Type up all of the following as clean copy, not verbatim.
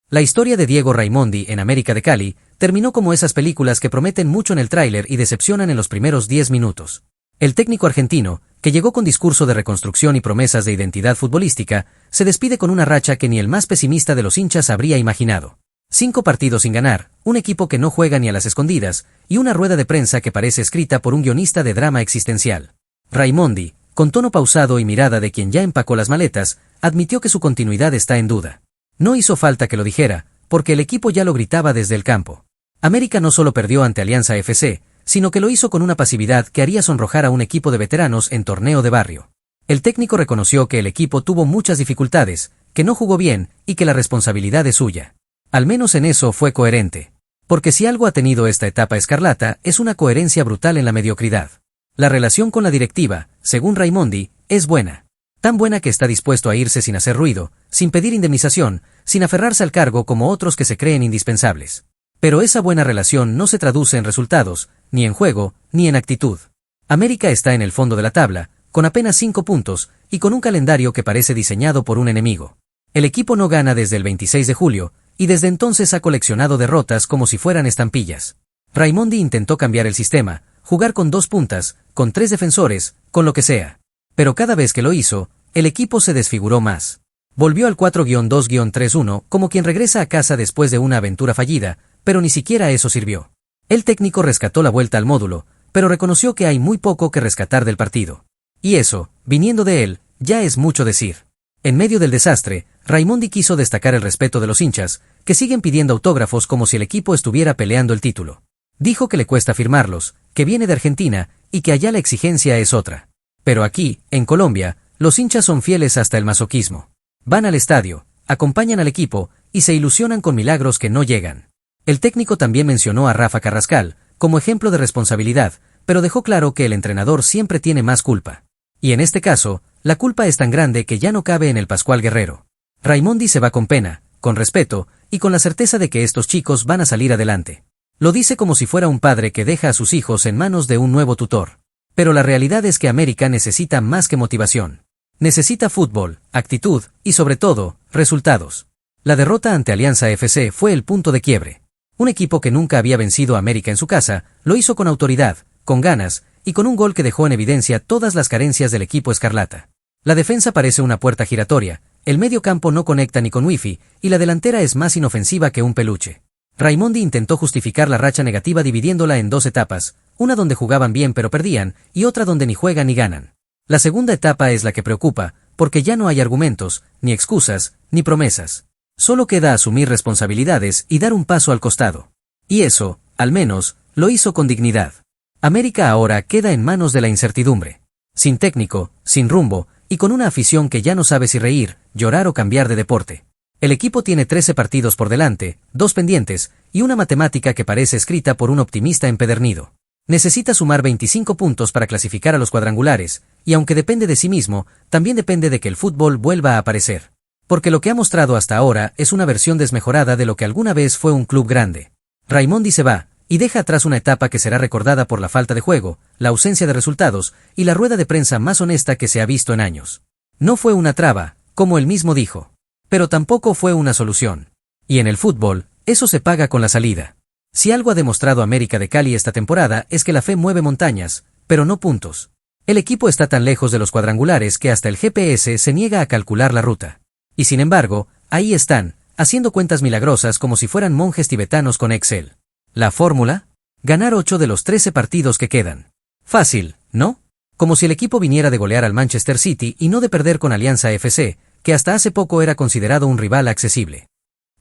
La historia de Diego Raimondi en América de Cali terminó como esas películas que prometen mucho en el tráiler y decepcionan en los primeros 10 minutos. El técnico argentino, que llegó con discurso de reconstrucción y promesas de identidad futbolística, se despide con una racha que ni el más pesimista de los hinchas habría imaginado. 5 partidos sin ganar, un equipo que no juega ni a las escondidas, y una rueda de prensa que parece escrita por un guionista de drama existencial. Raimondi, con tono pausado y mirada de quien ya empacó las maletas, admitió que su continuidad está en duda. No hizo falta que lo dijera, porque el equipo ya lo gritaba desde el campo. América no solo perdió ante Alianza FC, sino que lo hizo con una pasividad que haría sonrojar a un equipo de veteranos en torneo de barrio. El técnico reconoció que el equipo tuvo muchas dificultades, que no jugó bien y que la responsabilidad es suya. Al menos en eso fue coherente. Porque si algo ha tenido esta etapa escarlata es una coherencia brutal en la mediocridad. La relación con la directiva, según Raimondi, es buena. Tan buena que está dispuesto a irse sin hacer ruido, sin pedir indemnización, sin aferrarse al cargo como otros que se creen indispensables. Pero esa buena relación no se traduce en resultados, ni en juego, ni en actitud. América está en el fondo de la tabla, con apenas 5 puntos, y con un calendario que parece diseñado por un enemigo. El equipo no gana desde el 26 de julio, y desde entonces ha coleccionado derrotas como si fueran estampillas. Raimondi intentó cambiar el sistema, jugar con 2 puntas, con 3 defensores, con lo que sea. Pero cada vez que lo hizo, el equipo se desfiguró más. Volvió al 4-2-3-1 como quien regresa a casa después de una aventura fallida, pero ni siquiera eso sirvió. El técnico rescató la vuelta al módulo, pero reconoció que hay muy poco que rescatar del partido. Y eso, viniendo de él, ya es mucho decir. En medio del desastre, Raimondi quiso destacar el respeto de los hinchas, que siguen pidiendo autógrafos como si el equipo estuviera peleando el título. Dijo que le cuesta firmarlos, que viene de Argentina, y que allá la exigencia es otra. Pero aquí, en Colombia, los hinchas son fieles hasta el masoquismo. Van al estadio, acompañan al equipo, y se ilusionan con milagros que no llegan. El técnico también mencionó a Rafa Carrascal, como ejemplo de responsabilidad, pero dejó claro que el entrenador siempre tiene más culpa. Y en este caso, la culpa es tan grande que ya no cabe en el Pascual Guerrero. Raimondi se va con pena, con respeto, y con la certeza de que estos chicos van a salir adelante. Lo dice como si fuera un padre que deja a sus hijos en manos de un nuevo tutor. Pero la realidad es que América necesita más que motivación. Necesita fútbol, actitud, y sobre todo, resultados. La derrota ante Alianza FC fue el punto de quiebre. Un equipo que nunca había vencido a América en su casa, lo hizo con autoridad, con ganas, y con un gol que dejó en evidencia todas las carencias del equipo escarlata. La defensa parece una puerta giratoria, el medio campo no conecta ni con wifi, y la delantera es más inofensiva que un peluche. Raimondi intentó justificar la racha negativa dividiéndola en 2 etapas, una donde jugaban bien pero perdían, y otra donde ni juegan ni ganan. La segunda etapa es la que preocupa, porque ya no hay argumentos, ni excusas, ni promesas. Solo queda asumir responsabilidades y dar un paso al costado. Y eso, al menos, lo hizo con dignidad. América ahora queda en manos de la incertidumbre. Sin técnico, sin rumbo, y con una afición que ya no sabe si reír, llorar o cambiar de deporte. El equipo tiene 13 partidos por delante, 2 pendientes, y una matemática que parece escrita por un optimista empedernido. Necesita sumar 25 puntos para clasificar a los cuadrangulares, y aunque depende de sí mismo, también depende de que el fútbol vuelva a aparecer. Porque lo que ha mostrado hasta ahora es una versión desmejorada de lo que alguna vez fue un club grande. Raimondi se va, y deja atrás una etapa que será recordada por la falta de juego, la ausencia de resultados, y la rueda de prensa más honesta que se ha visto en años. No fue una traba, como él mismo dijo. Pero tampoco fue una solución. Y en el fútbol, eso se paga con la salida. Si algo ha demostrado América de Cali esta temporada es que la fe mueve montañas, pero no puntos. El equipo está tan lejos de los cuadrangulares que hasta el GPS se niega a calcular la ruta. Y sin embargo, ahí están, haciendo cuentas milagrosas como si fueran monjes tibetanos con Excel. ¿La fórmula? Ganar 8 de los 13 partidos que quedan. Fácil, ¿no? Como si el equipo viniera de golear al Manchester City y no de perder con Alianza FC, que hasta hace poco era considerado un rival accesible.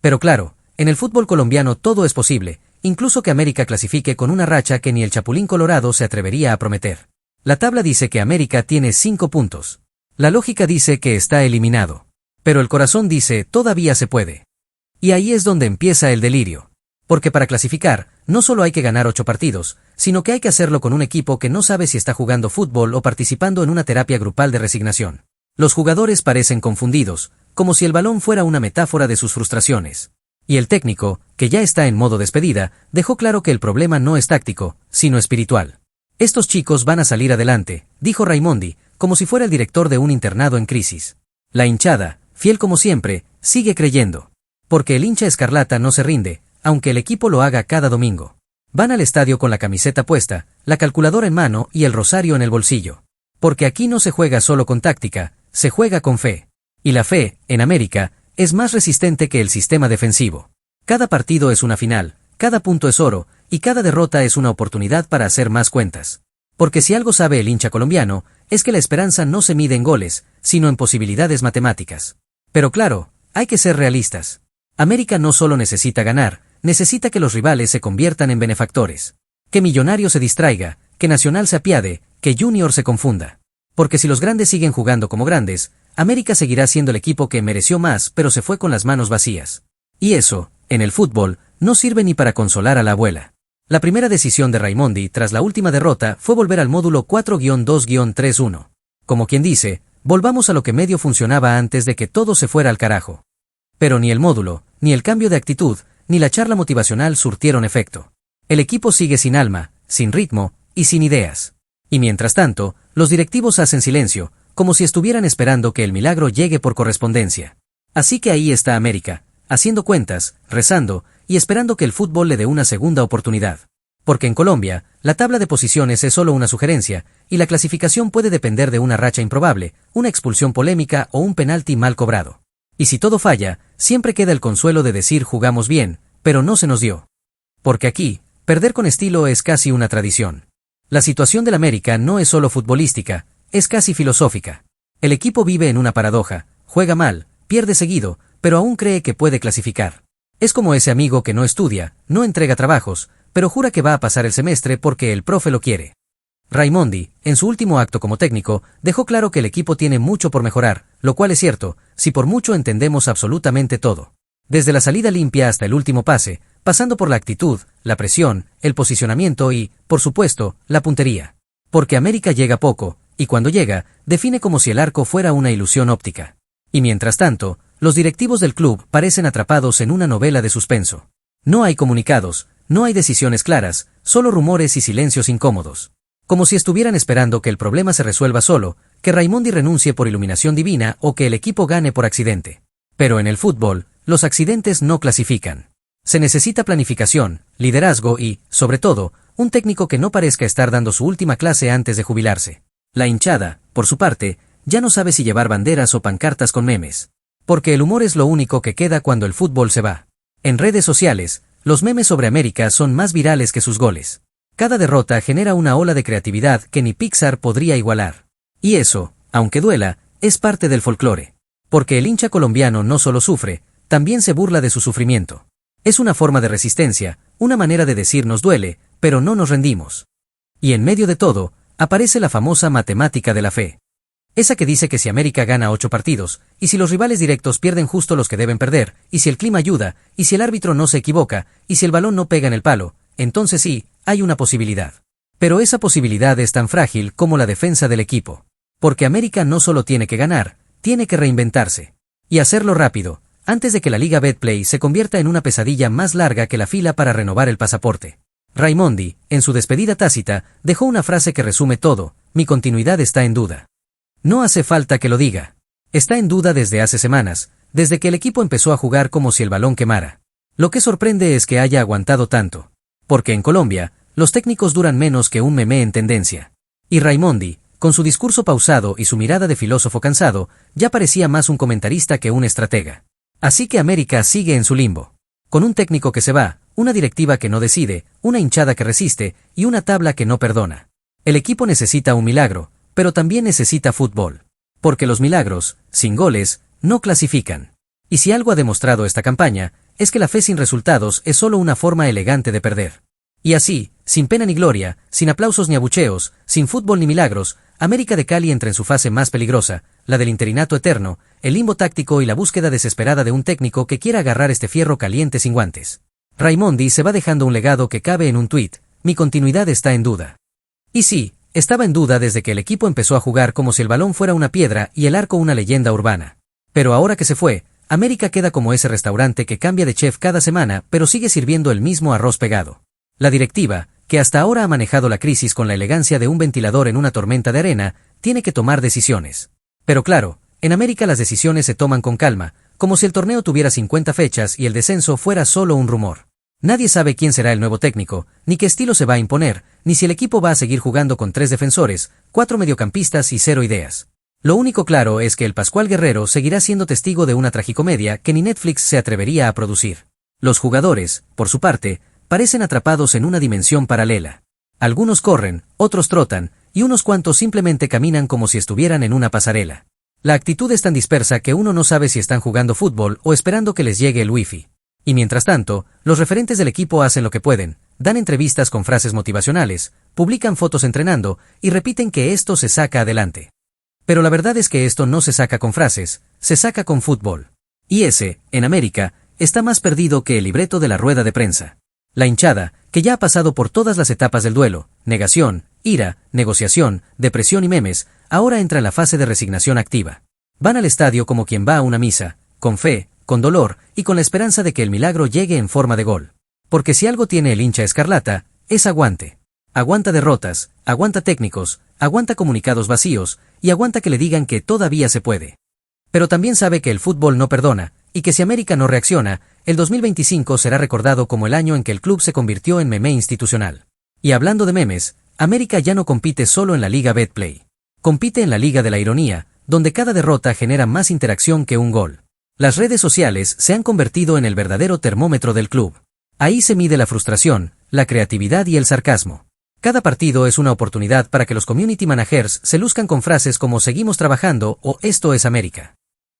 Pero claro, en el fútbol colombiano todo es posible, incluso que América clasifique con una racha que ni el Chapulín Colorado se atrevería a prometer. La tabla dice que América tiene 5 puntos. La lógica dice que está eliminado. Pero el corazón dice, todavía se puede. Y ahí es donde empieza el delirio. Porque para clasificar, no solo hay que ganar 8 partidos, sino que hay que hacerlo con un equipo que no sabe si está jugando fútbol o participando en una terapia grupal de resignación. Los jugadores parecen confundidos, como si el balón fuera una metáfora de sus frustraciones. Y el técnico, que ya está en modo despedida, dejó claro que el problema no es táctico, sino espiritual. Estos chicos van a salir adelante, dijo Raimondi, como si fuera el director de un internado en crisis. La hinchada, fiel como siempre, sigue creyendo. Porque el hincha escarlata no se rinde, aunque el equipo lo haga cada domingo. Van al estadio con la camiseta puesta, la calculadora en mano y el rosario en el bolsillo. Porque aquí no se juega solo con táctica, se juega con fe. Y la fe, en América, es más resistente que el sistema defensivo. Cada partido es una final, cada punto es oro, y cada derrota es una oportunidad para hacer más cuentas. Porque si algo sabe el hincha colombiano, es que la esperanza no se mide en goles, sino en posibilidades matemáticas. Pero claro, hay que ser realistas. América no solo necesita ganar, necesita que los rivales se conviertan en benefactores. Que Millonario se distraiga, que Nacional se apiade, que Junior se confunda. Porque si los grandes siguen jugando como grandes, América seguirá siendo el equipo que mereció más pero se fue con las manos vacías. Y eso, en el fútbol, no sirve ni para consolar a la abuela. La primera decisión de Raimondi tras la última derrota fue volver al módulo 4-2-3-1. Como quien dice, volvamos a lo que medio funcionaba antes de que todo se fuera al carajo. Pero ni el módulo, ni el cambio de actitud, ni la charla motivacional surtieron efecto. El equipo sigue sin alma, sin ritmo y sin ideas. Y mientras tanto, los directivos hacen silencio, como si estuvieran esperando que el milagro llegue por correspondencia. Así que ahí está América, haciendo cuentas, rezando, y esperando que el fútbol le dé una segunda oportunidad. Porque en Colombia, la tabla de posiciones es solo una sugerencia, y la clasificación puede depender de una racha improbable, una expulsión polémica o un penalti mal cobrado. Y si todo falla, siempre queda el consuelo de decir jugamos bien, pero no se nos dio. Porque aquí, perder con estilo es casi una tradición. La situación del América no es solo futbolística, es casi filosófica. El equipo vive en una paradoja, juega mal, pierde seguido, pero aún cree que puede clasificar. Es como ese amigo que no estudia, no entrega trabajos, pero jura que va a pasar el semestre porque el profe lo quiere. Raimondi, en su último acto como técnico, dejó claro que el equipo tiene mucho por mejorar, lo cual es cierto, si por mucho entendemos absolutamente todo. Desde la salida limpia hasta el último pase, pasando por la actitud, la presión, el posicionamiento y, por supuesto, la puntería. Porque América llega poco, y cuando llega, define como si el arco fuera una ilusión óptica. Y mientras tanto, los directivos del club parecen atrapados en una novela de suspenso. No hay comunicados, no hay decisiones claras, solo rumores y silencios incómodos. Como si estuvieran esperando que el problema se resuelva solo, que Raimondi renuncie por iluminación divina o que el equipo gane por accidente. Pero en el fútbol, los accidentes no clasifican. Se necesita planificación, liderazgo y, sobre todo, un técnico que no parezca estar dando su última clase antes de jubilarse. La hinchada, por su parte, ya no sabe si llevar banderas o pancartas con memes. Porque el humor es lo único que queda cuando el fútbol se va. En redes sociales, los memes sobre América son más virales que sus goles. Cada derrota genera una ola de creatividad que ni Pixar podría igualar. Y eso, aunque duela, es parte del folclore. Porque el hincha colombiano no solo sufre, también se burla de su sufrimiento. Es una forma de resistencia, una manera de decir nos duele, pero no nos rendimos. Y en medio de todo, aparece la famosa matemática de la fe. Esa que dice que si América gana 8 partidos, y si los rivales directos pierden justo los que deben perder, y si el clima ayuda, y si el árbitro no se equivoca, y si el balón no pega en el palo, entonces sí, hay una posibilidad. Pero esa posibilidad es tan frágil como la defensa del equipo. Porque América no solo tiene que ganar, tiene que reinventarse. Y hacerlo rápido, antes de que la Liga Betplay se convierta en una pesadilla más larga que la fila para renovar el pasaporte. Raimondi, en su despedida tácita, dejó una frase que resume todo: mi continuidad está en duda. No hace falta que lo diga. Está en duda desde hace semanas, desde que el equipo empezó a jugar como si el balón quemara. Lo que sorprende es que haya aguantado tanto. Porque en Colombia, los técnicos duran menos que un meme en tendencia. Y Raimondi, con su discurso pausado y su mirada de filósofo cansado, ya parecía más un comentarista que un estratega. Así que América sigue en su limbo. Con un técnico que se va, una directiva que no decide, una hinchada que resiste y una tabla que no perdona. El equipo necesita un milagro, pero también necesita fútbol. Porque los milagros, sin goles, no clasifican. Y si algo ha demostrado esta campaña, es que la fe sin resultados es solo una forma elegante de perder. Y así, sin pena ni gloria, sin aplausos ni abucheos, sin fútbol ni milagros, América de Cali entra en su fase más peligrosa, la del interinato eterno, el limbo táctico y la búsqueda desesperada de un técnico que quiera agarrar este fierro caliente sin guantes. Raimondi se va dejando un legado que cabe en un tuit: mi continuidad está en duda. Y sí, estaba en duda desde que el equipo empezó a jugar como si el balón fuera una piedra y el arco una leyenda urbana. Pero ahora que se fue, América queda como ese restaurante que cambia de chef cada semana pero sigue sirviendo el mismo arroz pegado. La directiva, que hasta ahora ha manejado la crisis con la elegancia de un ventilador en una tormenta de arena, tiene que tomar decisiones. Pero claro, en América las decisiones se toman con calma, como si el torneo tuviera 50 fechas y el descenso fuera solo un rumor. Nadie sabe quién será el nuevo técnico, ni qué estilo se va a imponer, ni si el equipo va a seguir jugando con 3 defensores, 4 mediocampistas y 0 ideas. Lo único claro es que el Pascual Guerrero seguirá siendo testigo de una tragicomedia que ni Netflix se atrevería a producir. Los jugadores, por su parte, parecen atrapados en una dimensión paralela. Algunos corren, otros trotan, y unos cuantos simplemente caminan como si estuvieran en una pasarela. La actitud es tan dispersa que uno no sabe si están jugando fútbol o esperando que les llegue el wifi. Y mientras tanto, los referentes del equipo hacen lo que pueden, dan entrevistas con frases motivacionales, publican fotos entrenando y repiten que esto se saca adelante. Pero la verdad es que esto no se saca con frases, se saca con fútbol. Y ese, en América, está más perdido que el libreto de la rueda de prensa. La hinchada, que ya ha pasado por todas las etapas del duelo, negación, ira, negociación, depresión y memes, ahora entra en la fase de resignación activa. Van al estadio como quien va a una misa, con fe, con dolor y con la esperanza de que el milagro llegue en forma de gol. Porque si algo tiene el hincha escarlata, es aguante. Aguanta derrotas, aguanta técnicos, aguanta comunicados vacíos y aguanta que le digan que todavía se puede. Pero también sabe que el fútbol no perdona, y que si América no reacciona, el 2025 será recordado como el año en que el club se convirtió en meme institucional. Y hablando de memes, América ya no compite solo en la Liga Betplay. Compite en la Liga de la Ironía, donde cada derrota genera más interacción que un gol. Las redes sociales se han convertido en el verdadero termómetro del club. Ahí se mide la frustración, la creatividad y el sarcasmo. Cada partido es una oportunidad para que los community managers se luzcan con frases como "seguimos trabajando" o "esto es América".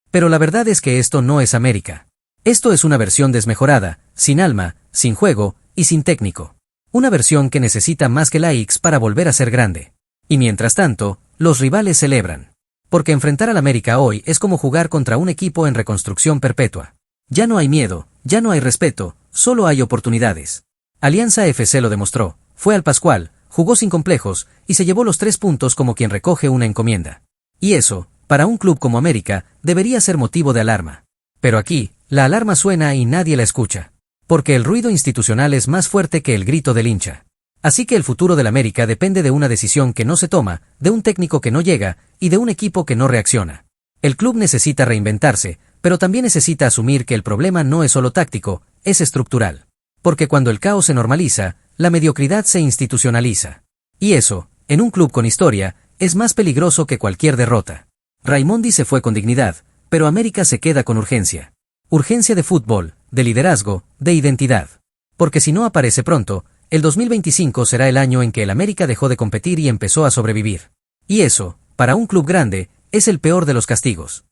Pero la verdad es que esto no es América. Esto es una versión desmejorada, sin alma, sin juego y sin técnico. Una versión que necesita más que likes para volver a ser grande. Y mientras tanto, los rivales celebran. Porque enfrentar al América hoy es como jugar contra un equipo en reconstrucción perpetua. Ya no hay miedo, ya no hay respeto, solo hay oportunidades. Alianza FC lo demostró, fue al Pascual, jugó sin complejos y se llevó los 3 puntos como quien recoge una encomienda. Y eso, para un club como América, debería ser motivo de alarma. Pero aquí, la alarma suena y nadie la escucha. Porque el ruido institucional es más fuerte que el grito del hincha. Así que el futuro del América depende de una decisión que no se toma, de un técnico que no llega y de un equipo que no reacciona. El club necesita reinventarse, pero también necesita asumir que el problema no es solo táctico, es estructural. Porque cuando el caos se normaliza, la mediocridad se institucionaliza. Y eso, en un club con historia, es más peligroso que cualquier derrota. Raimondi se fue con dignidad, pero América se queda con urgencia. Urgencia de fútbol, de liderazgo, de identidad. Porque si no aparece pronto, el 2025 será el año en que el América dejó de competir y empezó a sobrevivir. Y eso, para un club grande, es el peor de los castigos.